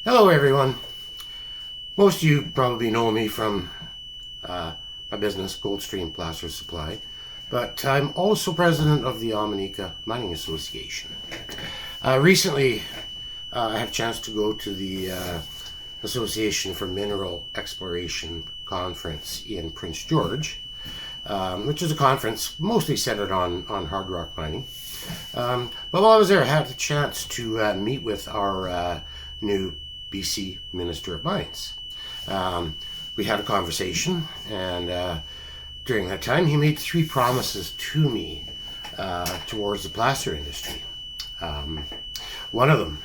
Hello everyone. Most of you probably know me from my business, Goldstream Placer Supply, but I'm also president of the Omenica Mining Association. Recently, I had a chance to go to the Association for Mineral Exploration Conference in Prince George, which is a conference mostly centered on hard rock mining. But while I was there, I had the chance to meet with our new BC Minister of Mines. We had a conversation, and during that time he made 3 promises to me towards the placer industry. One of them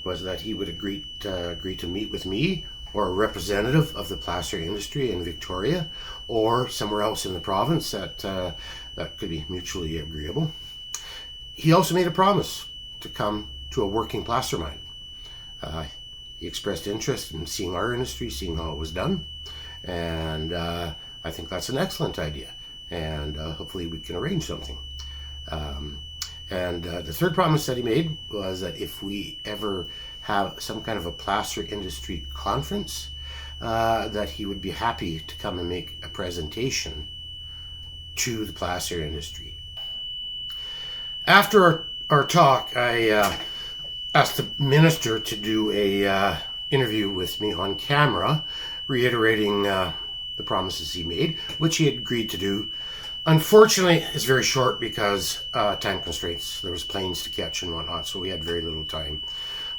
was that he would agree to meet with me or a representative of the placer industry in Victoria or somewhere else in the province that could be mutually agreeable. He also made a promise to come to a working placer mine. He expressed interest in seeing our industry, seeing how it was done, and I think that's an excellent idea, and hopefully we can arrange something. And the third promise that he made was that if we ever have some kind of a placer industry conference, that he would be happy to come and make a presentation to the placer industry. After our talk, I asked the minister to do a interview with me on camera, reiterating the promises he made, which he had agreed to do. Unfortunately, it's very short because time constraints. There was planes to catch and whatnot, so we had very little time.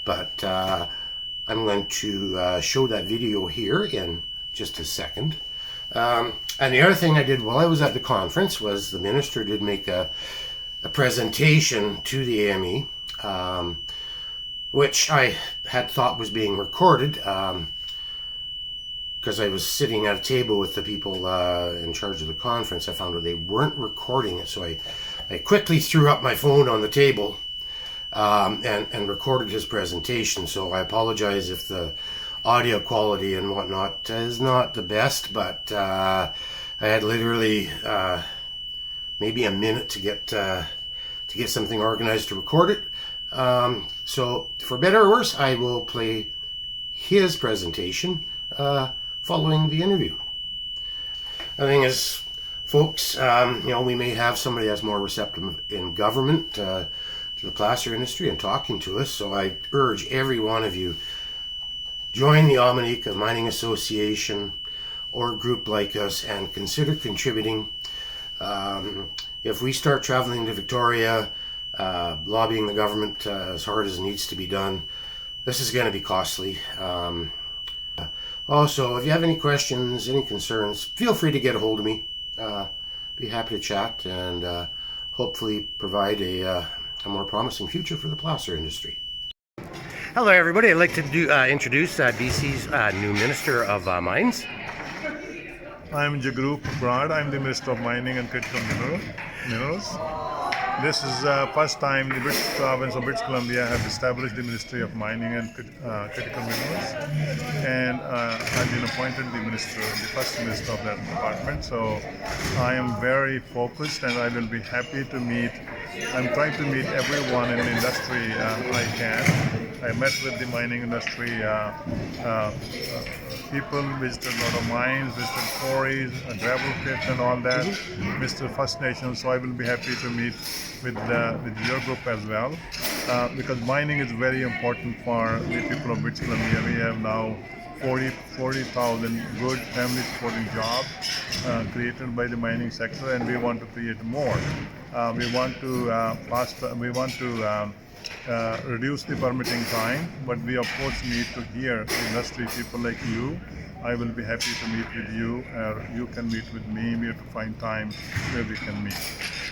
But I'm going to show that video here in just a second. And the other thing I did while I was at the conference was the minister did make a presentation to the AME, which I had thought was being recorded, because I was sitting at a table with the people in charge of the conference. I found out they weren't recording it, so I quickly threw up my phone on the table and recorded his presentation. So I apologize if the audio quality and whatnot is not the best, but I had literally maybe a minute to get something organized to record it. So for better or worse, I will play his presentation following the interview. The thing is, folks, we may have somebody that's more receptive in government to the placer industry and talking to us. So I urge every one of you, join the Omenica Mining Association or a group like us and consider contributing. If we start traveling to Victoria, lobbying the government as hard as it needs to be done, this is going to be costly. Also, if you have any questions, any concerns, feel free to get a hold of me. Be happy to chat and hopefully provide a more promising future for the placer industry. Hello everybody, I'd like to introduce BC's new Minister of Mines. I'm Jagrup Brar. I'm the Minister of Mining and Critical Minerals. This is the first time the British province of British Columbia has established the Ministry of Mining and Critical Minerals, and I've been appointed the first minister of that department. So I am very focused, and I will be happy to meet. I'm trying to meet everyone in the industry I can. I met with the mining industry people, visited a lot of mines, visited quarries, gravel pits and all that, visited First Nations, so I will be happy to meet with your group as well, because mining is very important for the people of British Columbia. We have now 40,000 good family supporting jobs created by the mining sector, and we want to create more. We want to reduce the permitting time, but we of course need to hear industry people like you. I will be happy to meet with you, or you can meet with me. We have to find time where we can meet.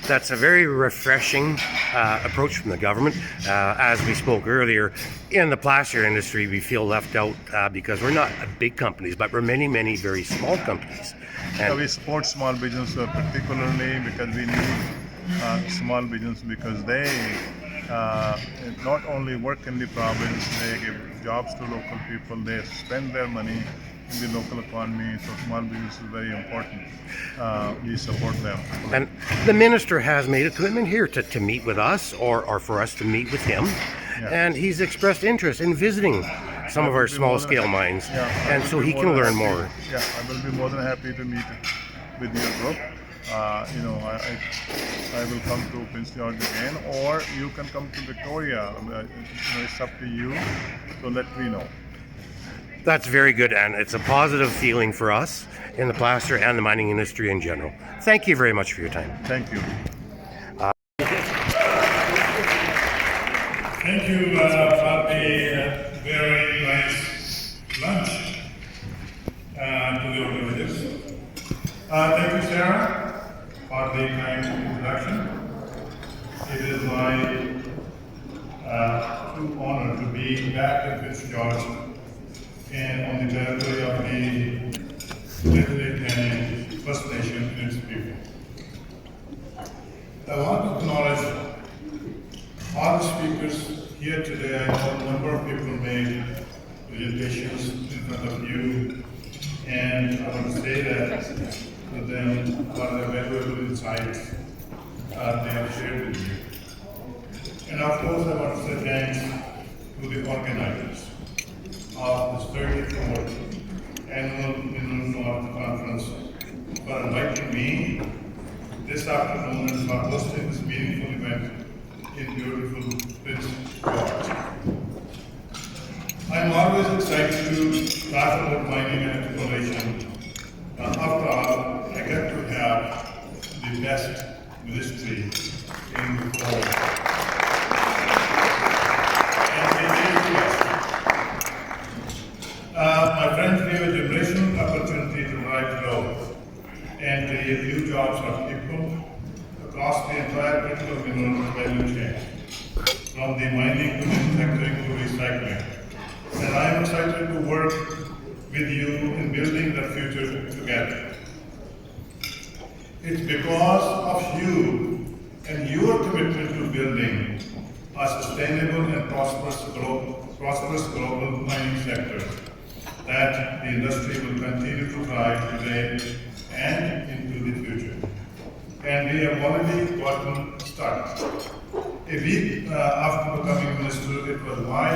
That's a very refreshing approach from the government. As we spoke earlier, in the placer industry, we feel left out because we're not big companies, but we're many, many very small companies. And we support small business particularly because we need small business, because they not only work in the province, they give jobs to local people, they spend their money in the local economy, so small business is very important. We support them. And the minister has made a commitment here to meet with us or for us to meet with him. Yeah. And he's expressed interest in visiting some I of will our be small more than scale happy- mines, Yeah, I and will so be he more can than learn happy- more. Yeah, I will be more than happy to meet with your group. I will come to Prince George again, or you can come to Victoria. It's up to you. So let me know. That's very good, and it's a positive feeling for us in the placer and the mining industry in general. Thank you very much for your time. Thank you. Thank you for the very nice lunch to the organizers. Thank you, Sarah, for the kind introduction. It is my true honor to be back in Prince George and on the territory of the Limited and First Nation and its people. I want to acknowledge all the speakers here today. I know a number of people made presentations in front of you, and I want to say that to them for the valuable insights they have shared with you. And of course, I want to say thanks to the organizers of this 34th Annual Mineral North Conference for inviting me this afternoon and for hosting this meaningful event in beautiful Prince George. I'm always excited to talk about mining and exploration. After all, I get to have the best ministry in the world. And they gave to us. My friends, we have a generational opportunity to drive growth and create new jobs for people across the entire critical mineral value chain, from the mining to manufacturing to recycling. And I am excited to work with you in building the future together. It's because of you and your commitment to building a sustainable and prosperous global mining sector that the industry will continue to thrive today and into the future. And we have already gotten started. A week after becoming minister, it was my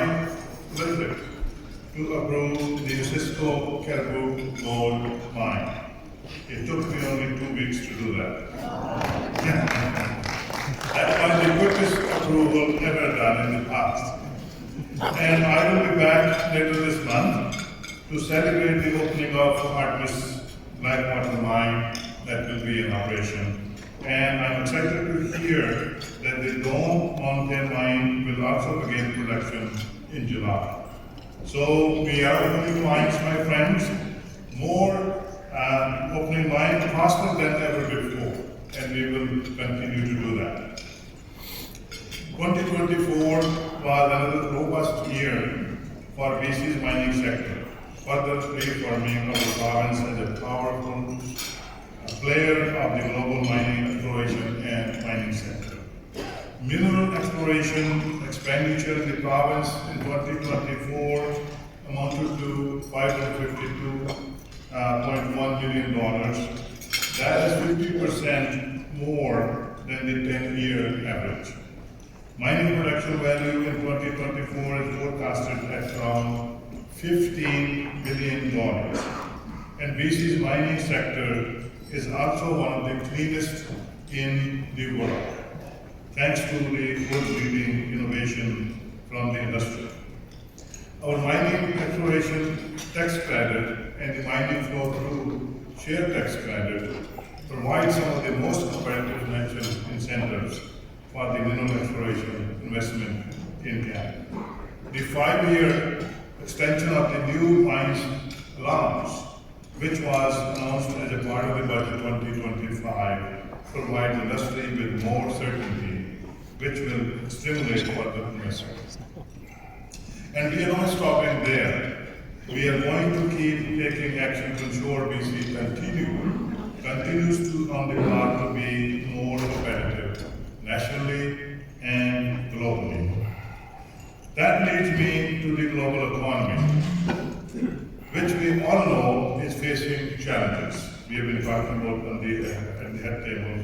pleasure to approve the Cisco Caribou Gold Mine. It took me only 2 weeks to do that. That was the quickest approval ever done in the past. And I will be back later this month to celebrate the opening of Artemis Blackwater Mine that will be in operation. And I'm excited to hear that the Dome Mountain Mine will also begin production in July. So we are opening mines, my friends, more opening mines faster than ever before, and we will continue to do that. 2024 was another robust year for BC's mining sector, further reaffirming our province as a powerful player of the global mining exploration and mining sector. Mineral exploration expenditure in the province in 2024 amounted to $552.1 million. That is 50% more than the 10-year average. Mining production value in 2024 is forecasted at around $15 billion. And BC's mining sector is also one of the cleanest in the world, thanks to the world-leading innovation from the industry. Our mining exploration tax credit and the mining flow-through share tax credit provide some of the most competitive financial incentives for the mineral exploration investment in Canada. The 5-year extension of the new mines allowance, which was announced as a part of the budget 2025, provides industry with more certainty, which will stimulate further investment. And we are not stopping there. We are going to keep taking action to ensure BC continues to on the path to be more competitive nationally and globally. That leads me to the global economy, which we all know is facing challenges. We have been talking about at the head table.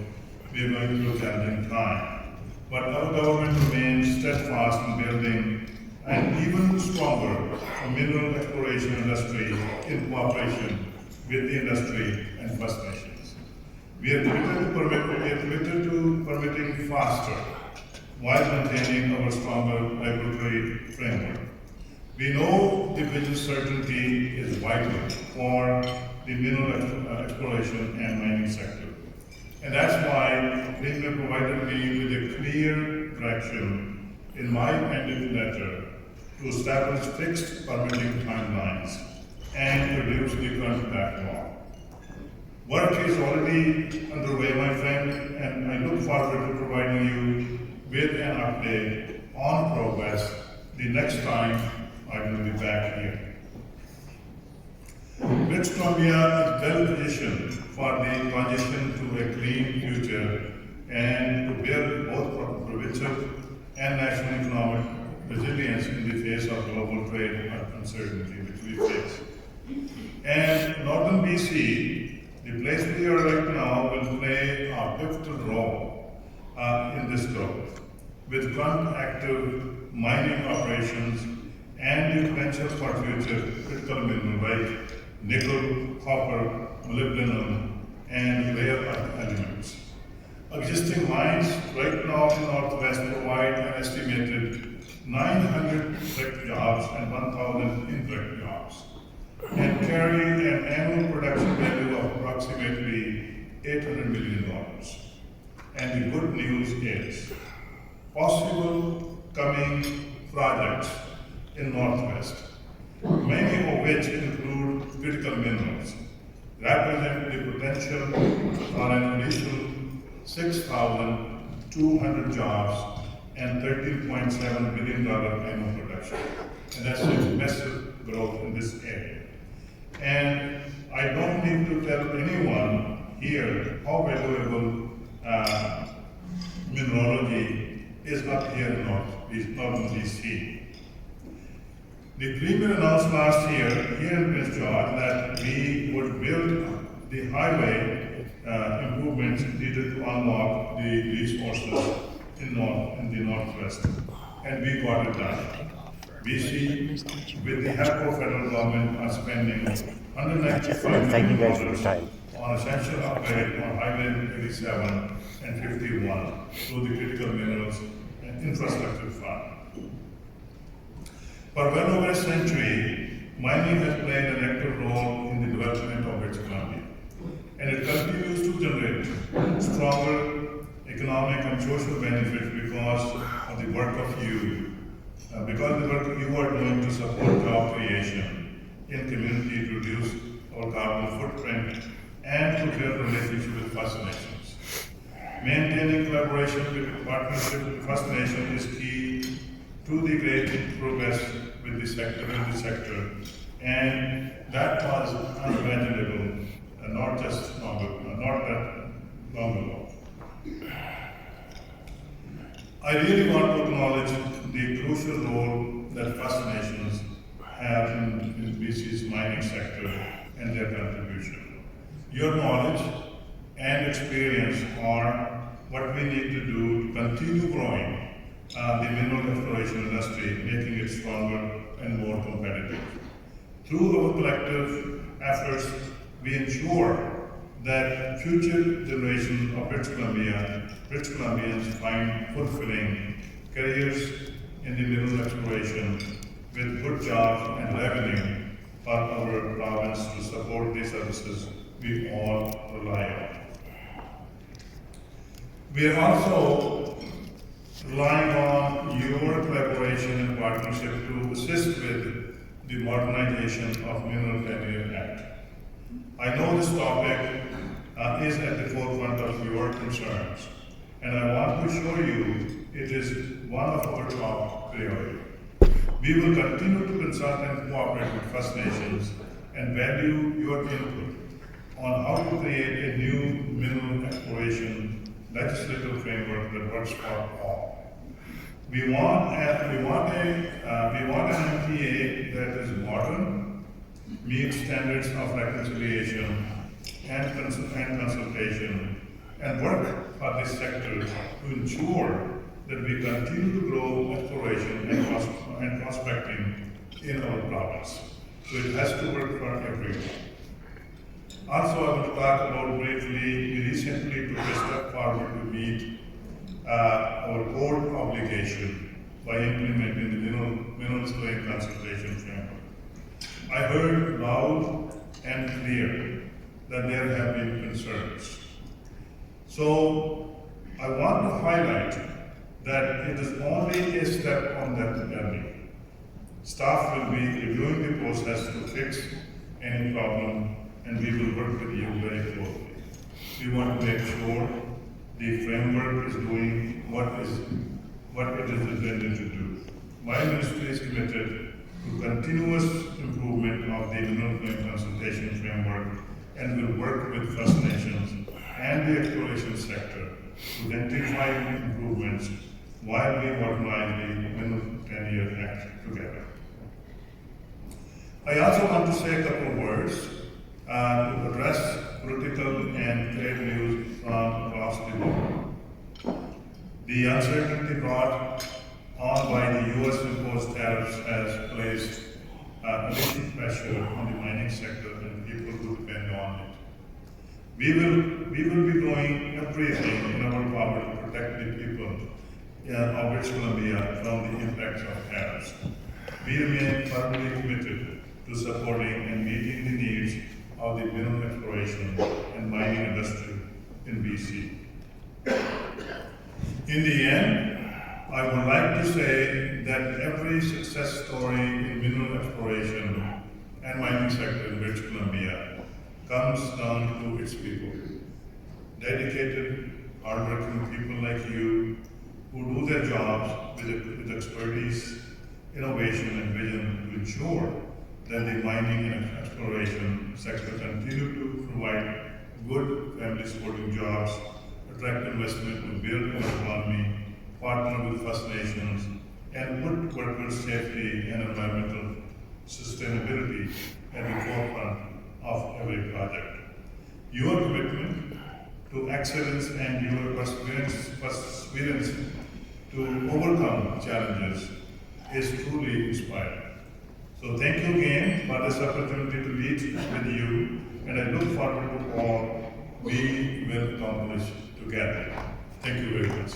We are going through a challenging time. But our government remains steadfast in building an even stronger mineral exploration industry in cooperation with the industry and First Nations. We are committed to permitting faster while maintaining our stronger regulatory framework. We know the business certainty is vital for the mineral exploration and mining sector. And that's why Premier provided me with a clear direction in my mandate letter to establish fixed permitting timelines and reduce the current backlog. Work is already underway, my friend, and I look forward to providing you with an update on progress the next time I will be back here. British Columbia is well positioned for the transition to a clean future and to build both provincial and national economic resilience in the face of global trade uncertainty which we face. And Northern BC, the place we are right now, will play a pivotal role in this growth, with current active mining operations and the potential for future critical minerals like nickel, copper, molybdenum, and rare earth elements. Existing mines right now in the Northwest provide an estimated 900 direct jobs and 1,000 indirect jobs, and carry an annual production value of approximately $800 million. And the good news is, possible coming projects in Northwest, many of which include critical minerals, represent the potential for an additional 6,200 jobs and $13.7 billion annual production. And that's a massive growth in this area. And I don't need to tell anyone here how valuable mineralogy is up here in Northern BC. The Premier announced last year here in Prince George that we would build the highway improvements needed to unlock the resources in the Northwest, and we got it done. BC, with the help of federal government, are spending $195 Thank you million guys for your time. on essential upgrade on Highway 87 and 51 through the Critical Minerals and Infrastructure Fund. For well over a century, mining has played an active role in the development of British Columbia, and it continues to generate stronger economic and social benefits because of the work of you, because the work you are doing to support job creation in community to reduce our carbon footprint and to build relationships with First Nations. Maintaining collaboration with partnership with First Nations is key to the great progress with the sector, and that was unimaginable, not that long ago. I really want to acknowledge the crucial role that First Nations have in BC's mining sector and their contribution. Your knowledge and experience are what we need to do to continue growing the mineral exploration industry, making it stronger and more competitive. Through our collective efforts, we ensure that future generations of British Columbians find fulfilling careers in the mineral exploration with good jobs and revenue for our province to support the services we all rely on. We are also relying on your collaboration and partnership to assist with the modernization of Mineral Tenure Act. I know this topic is at the forefront of your concerns, and I want to assure you it is one of our top priorities. We will continue to consult and cooperate with First Nations and value your input on how to create a new mineral exploration legislative framework that works for all. We want an MTA that is modern, meets standards of reconciliation and consultation, and work for this sector to ensure that we continue to grow exploration and and prospecting in our province. So it has to work for everyone. Also, I want to talk about briefly, we recently took a step forward to meet our board obligation by implementing the minerals claim consultation framework. I heard loud and clear that there have been concerns. So I want to highlight that it is only a step on that journey. Staff will be reviewing the process to fix any problem, and we will work with you very closely. We want to make sure the framework is doing what it is intended to do. My ministry is committed to continuous improvement of the mineral claim consultation framework and will work with First Nations and the exploration sector to identify improvements while we organize the Mineral 10-Year Act together. I also want to say a couple of words to address political and trade news from across the world. The uncertainty brought on by the U.S. imposed tariffs has placed additional pressure on the mining sector and people who depend on it. We will be doing everything in our power to protect the people of British Columbia from the impacts of tariffs. We remain firmly committed to supporting and meeting the needs of the mineral exploration and mining industry in BC. In the end, I would like to say that every success story in mineral exploration and mining sector in British Columbia comes down to its people. Dedicated, hardworking people like you who do their jobs with expertise, innovation, and vision to ensure that the mining and exploration sector continue to provide good family-supporting jobs, attract investment to build an economy, partner with First Nations, and put worker safety and environmental sustainability at the forefront of every project. Your commitment to excellence and your perseverance to overcome challenges is truly inspiring. So thank you again for this opportunity to meet with you, and I look forward to all we will accomplish together. Thank you very much.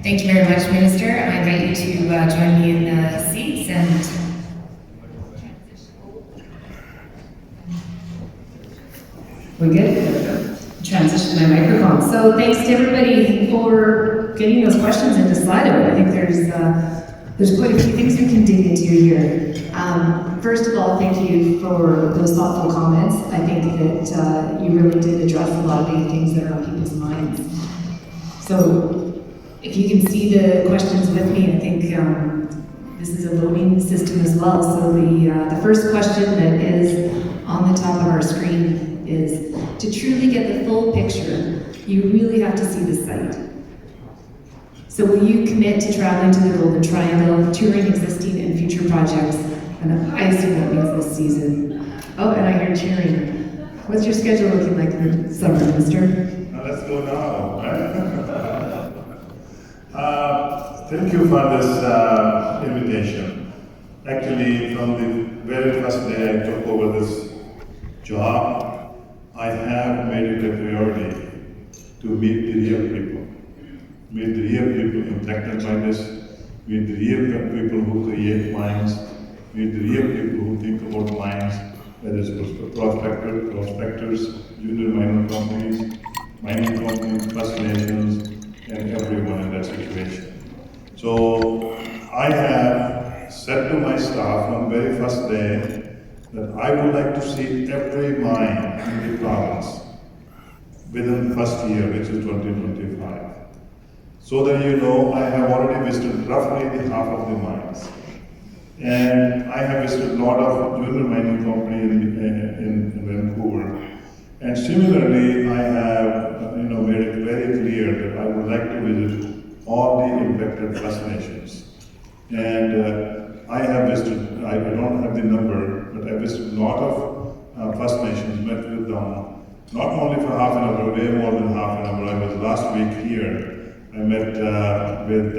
Thank you very much, Minister. I invite you to join me in the seats and we're good. Transition my microphone. So thanks to everybody for getting those questions into Slido. I think there's quite a few things we can dig into here. First of all, thank you for those thoughtful comments. I think that you really did address a lot of the things that are on people's minds. So if you can see the questions with me, I think this is a voting system as well. So the first question that is on the top of our screen is, to truly get the full picture, you really have to see the site. So will you commit to traveling to the Golden Triangle, touring existing and future projects? And I assume that means this season. Oh, and I hear cheering. What's your schedule looking like in the summer, Minister? Let's go now. Thank you for this invitation. Actually, from the very first day I took over this job, I have made it a priority to meet the real people. Meet the real people impacted by this. Meet the real people who create mines. Meet the real people who think about mines, whether it's prospectors, junior mining companies, First Nations, and everyone in that situation. So I have said to my staff on the very first day that I would like to see every mine in the province within the first year, which is 2025. So that you know, I have already visited roughly the half of the mines. And I have visited a lot of junior mining companies in Vancouver. And similarly, I have made it very clear that I would like to visit all the impacted First Nations. And I have visited, I don't have the number, but I visited a lot of First Nations, met with them, not only for half an hour, way more than half an hour. I was last week here. I met with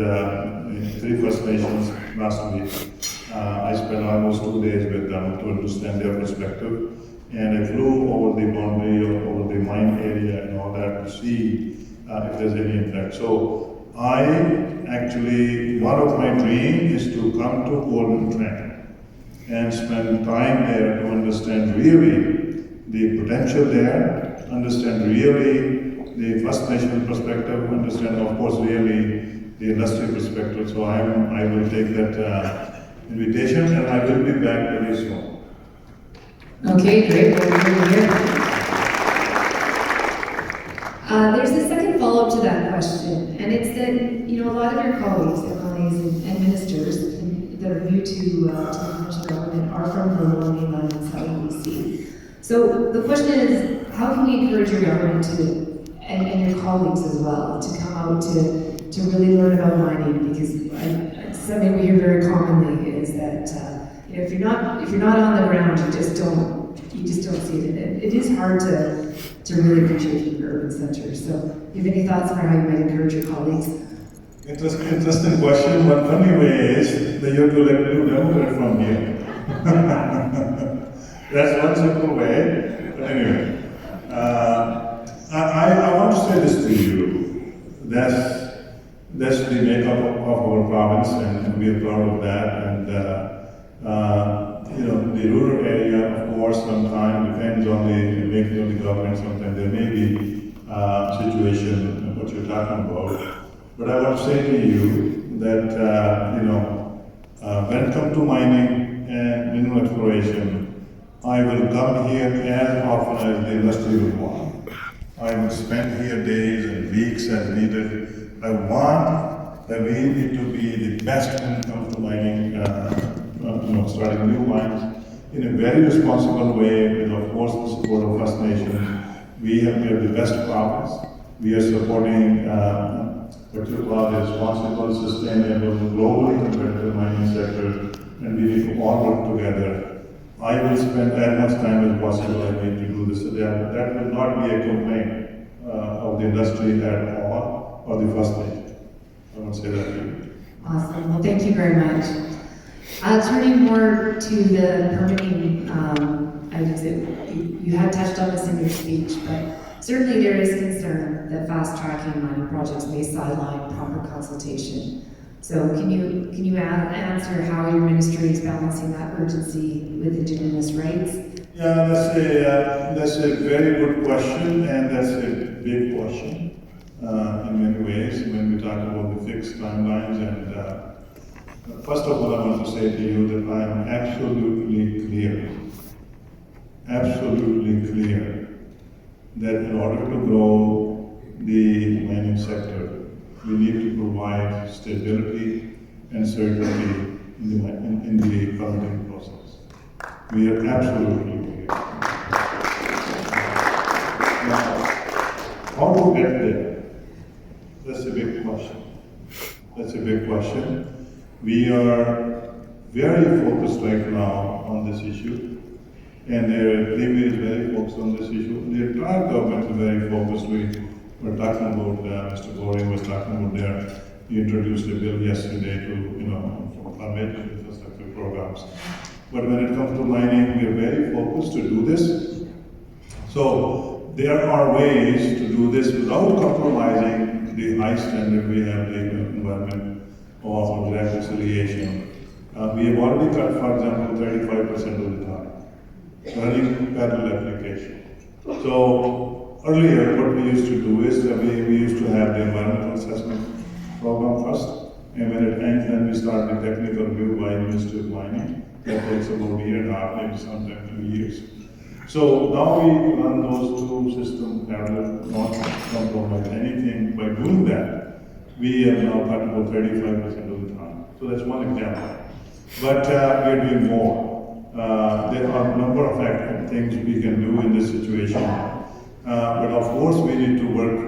3 First Nations last week. I spent almost 2 days with them to understand their perspective. And I flew over the boundary, over the mine area and all that to see if there's any impact. So I actually, one of my dreams is to come to Golden Trend and spend time there to understand really the potential there, understand really the First Nation perspective, understand of course really the industry perspective. So I will take that invitation and I will be back very soon. Okay, great. Well, we're here. There's a second follow-up to that question, and it's that, a lot of your colleagues, MLAs and ministers that are new to the provincial government are from the Lower Mainland and Southern BC. So the question is, how can we encourage your government and your colleagues as well, to come out to really learn about mining? Because something we hear very commonly is that if you're not on the ground, you just don't see it. And it is hard to really appreciate the urban centers. So, do you have any thoughts on how you might encourage your colleagues? Interesting question. One funny way is that you have to let people know that from here. That's one simple way. But anyway, I want to say this to you. That's the makeup of our province, and we are proud of that. And the rural area, of course, sometimes depends on the making of the government. Sometimes there may be situation what you're talking about. But I want to say to you that when it comes to mining and mineral exploration, I will come here as often as the industry will want. I will spend here days and weeks as needed. I want that we need to be the best when it comes to mining. Starting new mines in a very responsible way with, of course, the support of First Nations. We have the best province. We are supporting what you call the responsible, sustainable, globally competitive mining sector, and we need to all work together. I will spend as much time as possible I need to do this. That will not be a complaint of the industry at all, or the First Nation. I would say that to you. Awesome. Well, thank you very much. Turning more to the permitting items, you had touched on this in your speech, but certainly there is concern that fast-tracking mining projects may sideline proper consultation. So can you answer how your ministry is balancing that urgency with Indigenous rights? Yeah, that's a very good question, and that's a big question in many ways when we talk about the fixed timelines. And first of all, I want to say to you that I am absolutely clear that in order to grow the mining sector, we need to provide stability and certainty in the permitting process. We are absolutely clear. Now, how to get there? That's a big question. We are very focused right now on this issue, and the Premier is very focused on this issue. The entire government is very focused. We were talking about, Mr. Goring was talking about he introduced a bill yesterday to permit infrastructure programs. But when it comes to mining, we are very focused to do this. So there are ways to do this without compromising the high standard we have in the environment or direct reconciliation. We have already cut, for example, 35% of the time running parallel application. So earlier, what we used to do is we used to have the environmental assessment program first, and when it ends, then we start the technical review by the Ministry of Mining. That takes about a year and a half, maybe sometimes 2 years. So now we run those two systems parallel, not compromise anything. By doing that, we have now cut about 35% of the time. So that's one example. But we are doing more. There are a number of things we can do in this situation. But of course, we need to work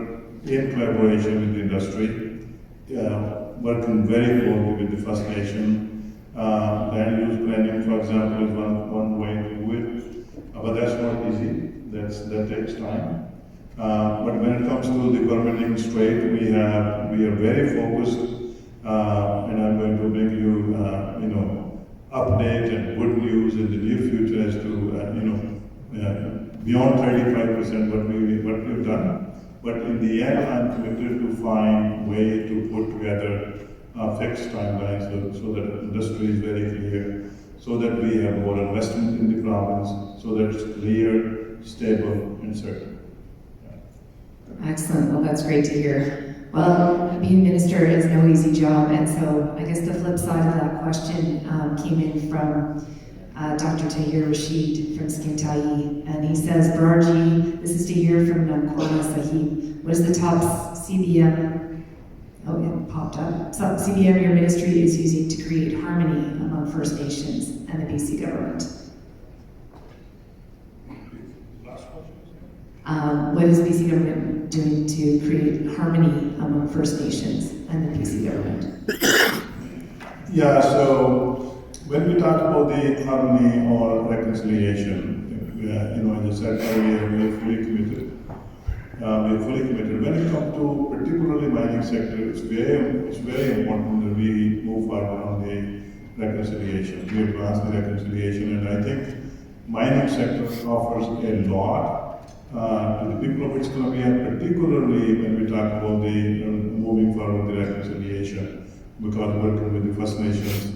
in collaboration with the industry, working very closely with the First Nation. Land use planning, for example, is one way to do it. but that's not easy. That takes time. But when it comes to the permitting straight, we are very focused, and I'm going to bring you, update and good news in the near future as to, beyond 35% what we've done. But in the end, I'm committed to find way to put together fixed timelines so that industry is very clear, so that we have more investment in the province, so that it's clear, stable, and certain. Excellent. Well, that's great to hear. Well, being minister is no easy job, and so I guess the flip side of that question came in from Dr. Tahir Rashid from Skintai, and he says, Bararji, this is to hear from Namkwana Sahib. What is the top CBM? Oh, it popped up. So CBM your ministry is using to create harmony among First Nations and the BC government. What is BC government doing to create harmony among First Nations and the BC government? Yeah, so when we talk about the harmony or reconciliation, as I said earlier, we are fully committed. When it comes to particularly mining sector, it's very important that we move forward on the reconciliation. We advance the reconciliation, and I think mining sector offers a lot to the people of British Columbia, particularly when we talk about the moving forward the reconciliation, because working with the First Nations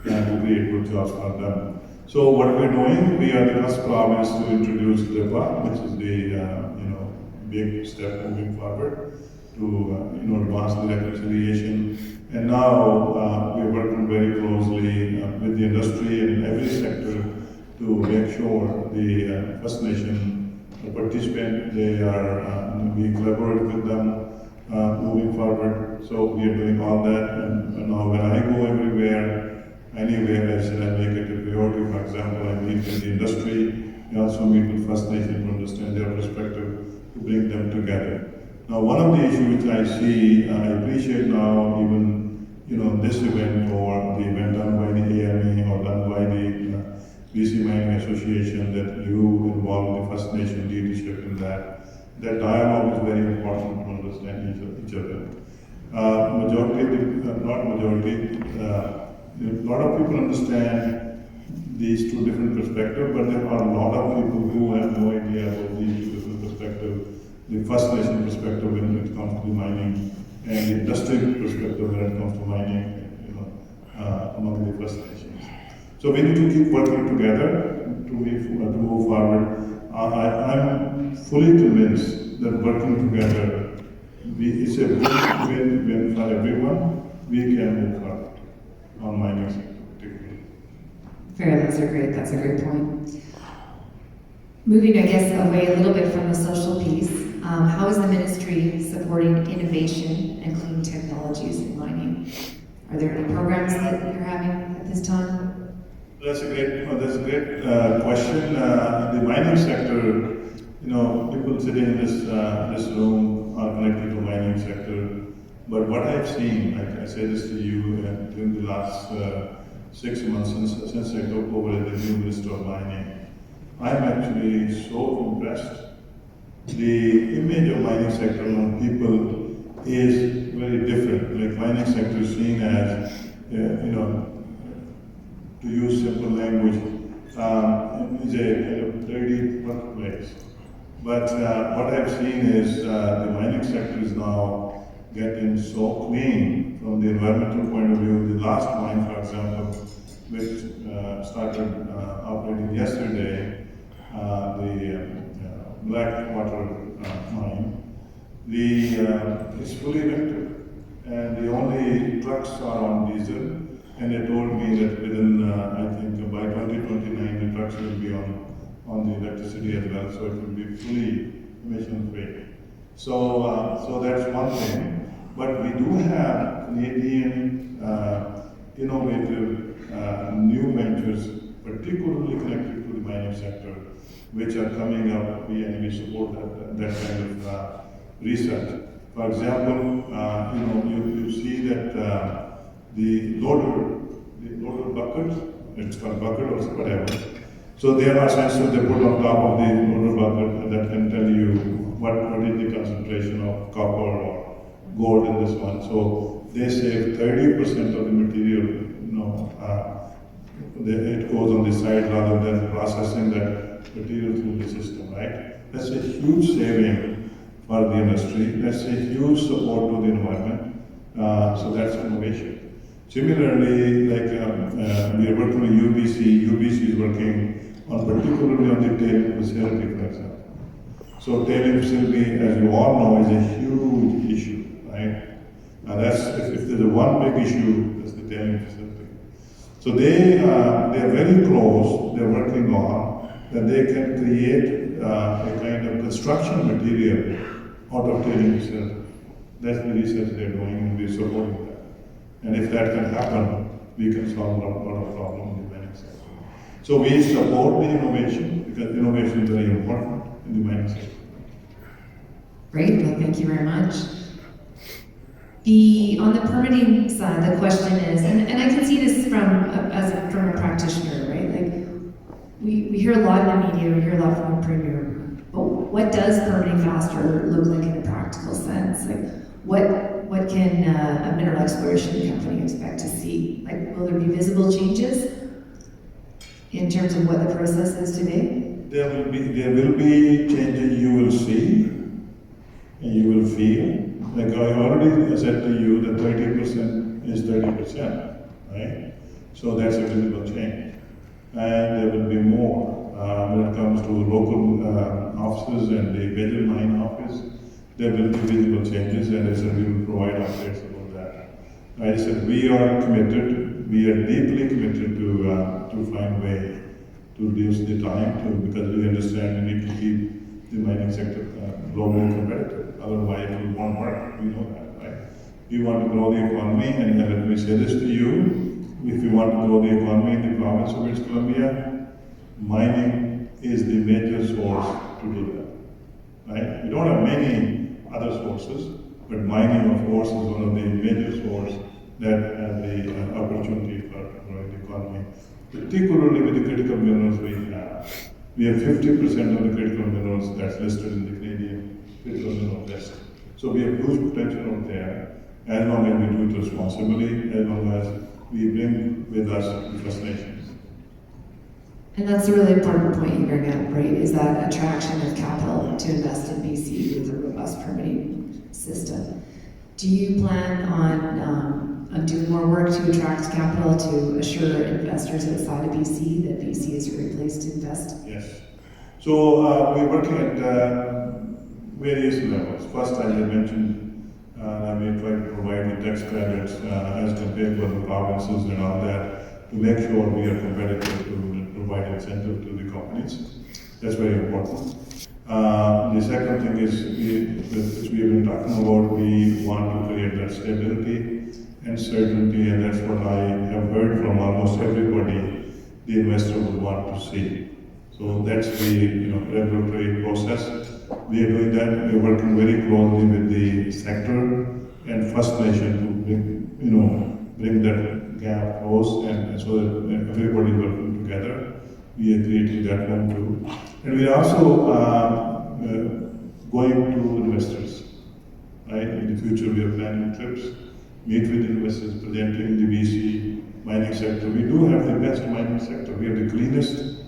and to create good jobs for them. So what we're doing, we are the first province to introduce DRIPA, which is the big step moving forward to advance the reconciliation. And now we're working very closely with the industry and in every sector to make sure the First Nation participant, they are we collaborate with them moving forward. So we are doing all that, and now when I go anywhere, I said I make it a priority. For example, I meet with the industry, I also meet with First Nation to understand their perspective, to bring them together. Now, one of the issues which I see, I appreciate now even this event or the event done by the AMA or done by the BC Mining Association, that you involve the First Nation leadership in that. That dialogue is very important to understand each other. A lot of people understand these two different perspectives, but there are a lot of people who have no idea about these two different perspectives. The First Nation perspective when it comes to mining, and the industry perspective when it comes to mining, among the First Nations. So we need to keep working together to move forward. I'm fully convinced that working together, it's a win-win for everyone. We can move forward on mining sector particularly. Fair, that's a great point. Moving, I guess, away a little bit from the social piece, how is the ministry supporting innovation and clean technologies in mining? Are there any programs that you're having at this time? That's a great question. The mining sector, people sitting in this room are connected to mining sector. But what I've seen, I say this to you, during the last 6 months since I took over as the new Minister of Mining, I'm actually so impressed. The image of mining sector among people is very different. Like mining sector is seen as, to use simple language, is a kind of dirty workplace. But what I've seen is the mining sector is now getting so clean from the environmental point of view. The last mine, for example, which started operating yesterday, the Blackwater mine, it's fully electric, and the only trucks are on diesel. And they told me that within, I think, by 2029, the trucks will be on the electricity as well, so it will be fully emission-free. So that's one thing. But we do have Canadian innovative new ventures, particularly connected to the mining sector, which are coming up, and we support that kind of research. For example, you see that the loader bucket, it's called bucket or whatever. So there are sensors they put on top of the motor bucket that can tell you what is the concentration of copper or gold in this one. So they save 30% of the material, it goes on the side rather than processing that material through the system, right? That's a huge saving for the industry. That's a huge support to the environment. So that's innovation. Similarly, we are working with UBC. UBC is working particularly on the tailing facility, for example. So tailing facility, as you all know, is a huge issue, right? That's if there's a one big issue, that's the tailing facility. So they are very close. They're working on that they can create a kind of construction material out of tailing facility. That's the research they're doing, and we're supporting that. And if that can happen, we can solve a lot of problems in the mining sector. So we support the innovation because innovation is very important in the mining sector. Great, well, thank you very much. On the permitting side, the question is, and I can see this from a practitioner, right? Like, we hear a lot in the media, we hear a lot from the premier, but what does permitting faster look like in a practical sense? Like, what can a mineral exploration company expect to see? Like, will there be visible changes in terms of what the process is today? There will be changes you will see and you will feel. Like I already said to you that 30% is 30%, right? So that's a visible change. And there will be more when it comes to local offices and the major mine office. There will be visible changes, and I said we will provide updates about that. I said we are committed, we are deeply committed to find a way to reduce the time because we understand we need to keep the mining sector globally competitive. Otherwise, it won't work. We know that, right? We want to grow the economy, and let me say this to you: if we want to grow the economy in the province of British Columbia, mining is the major source to do that, right? We don't have many other sources, but mining, of course, is one of the major sources that has the opportunity for growing the economy. Particularly with the critical minerals we have. We have 50% of the critical minerals that's listed in the Canadian critical mineral list. So we have huge potential out there, as long as we do it responsibly, as long as we bring with us the First Nations. And that's a really important point you bring up, right? Is that attraction of capital to invest in BC with a robust permitting system. Do you plan on doing more work to attract capital to assure investors outside of BC that BC is a great place to invest? Yes. So we're working at various levels. First, as I mentioned, we try to provide the tax credits as compared to other provinces and all that to make sure we are competitive to provide incentive to the companies. That's very important. The second thing is, which we have been talking about, we want to create that stability and certainty, and that's what I have heard from almost everybody the investor would want to see. So that's the regulatory process. We are doing that. We are working very closely with the sector and First Nation to bring that gap close, and so that everybody working together. We are creating that one too, and we are also going to investors. Right, in the future, we are planning trips, meet with investors, presenting the BC mining sector. We do have the best mining sector. We have the cleanest,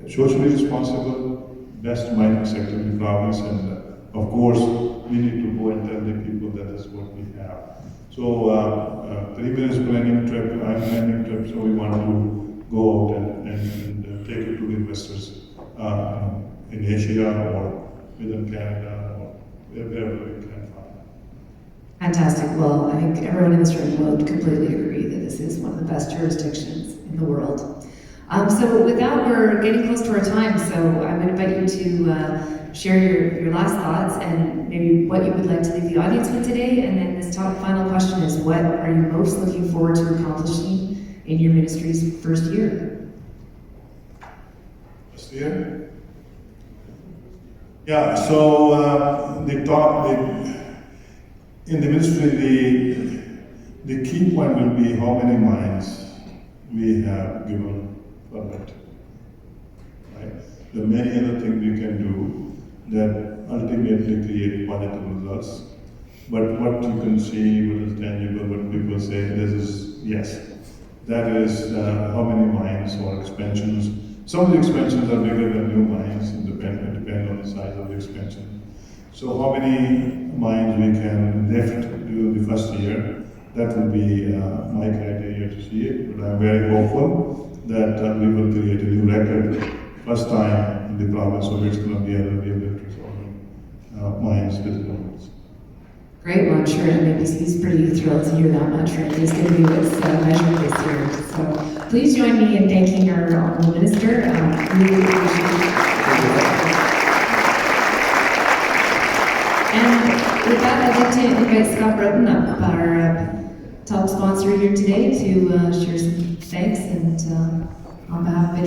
socially responsible, best mining sector in the province, and of course, we need to go and tell the people that is what we have. So, 3 minutes planning trip, I'm planning trip, so we want to go out and take it to the investors in Asia or within Canada or wherever we can find. Fantastic. Well, I think everyone in this room will completely agree that this is one of the best jurisdictions in the world. So with that, we're getting close to our time, so I'm going to invite you to share your last thoughts and maybe what you would like to leave the audience with today. And then this final question is, what are you most looking forward to accomplishing in your ministry's first year? First year? Yeah, so in the ministry, the key point will be how many mines we have given permit. Right? There are many other things we can do that ultimately create positive results. But what you can see, what is tangible, what people say, this is, yes, that is how many mines or expansions. Some of the expansions are bigger than new mines, depend on the size of the expansion. So how many mines we can lift during the first year, that will be my criteria to see it. But I'm very hopeful that we will create a new record. First time in the province of British Columbia that we have lifted so many mines with goals. Great, well, I'm sure he's pretty thrilled to hear that much, right? He's going to be what's measured this year. So please join me in thanking our Honourable Minister. Really appreciate And with that, I'd like to invite Scott Broughton up, our top sponsor here today, to share some thanks and on behalf of